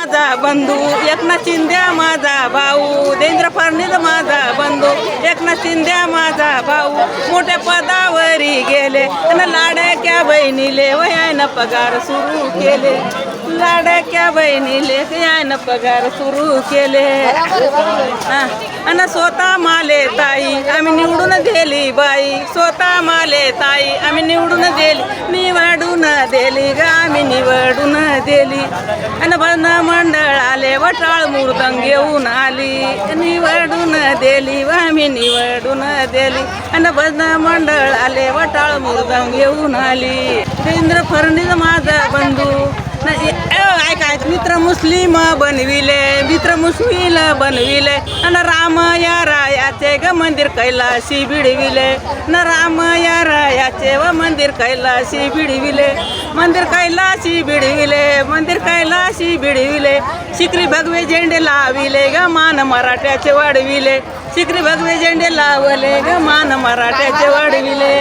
माझा बंधू, एकनाथ शिंदे माझा भाऊ, देवेंद्र फडणवीस माझा बंधू, एकनाथ शिंदे माझा भाऊ, मोठ्या पदावरी गेले आणि लाडक्या बहिणीले वयानं पगार सुरू केले, लाडक्या बहिणीले वयानं पगार सुरू केले. आणि स्वतः माले ताई आम्ही निवडून दिली बाई, स्वतः माले ताई आम्ही निवडून निवडून दिली ग आम्ही निवडून दिली. आणि भजन मंडळ आले वटाळ मुर्दंग घेऊन आली, निवडून दिली व आम्ही निवडून दिली. आणि भजन मंडळ आले वटाळ मुर्दंग घेऊन आली. देवेंद्र फडणवीस माझा बंधू, ऐका मित्र मुस्लिम बनविले, मित्र मुस्लिम बनविले. आणि राम या रायाचे ग मंदिर कैलाशी भिडविले, न राम या रायाचे व मंदिर कैलाशी भिडविले, मंदिर कैलाशी भिडविले, मंदिर कैलाशी भिडविले. शिकरी भगवे झेंडे लाविले ग मान मराठ्याचे वाढविले, शिकरी भगवे झेंडे लावले ग मान मराठ्याचे वाढविले.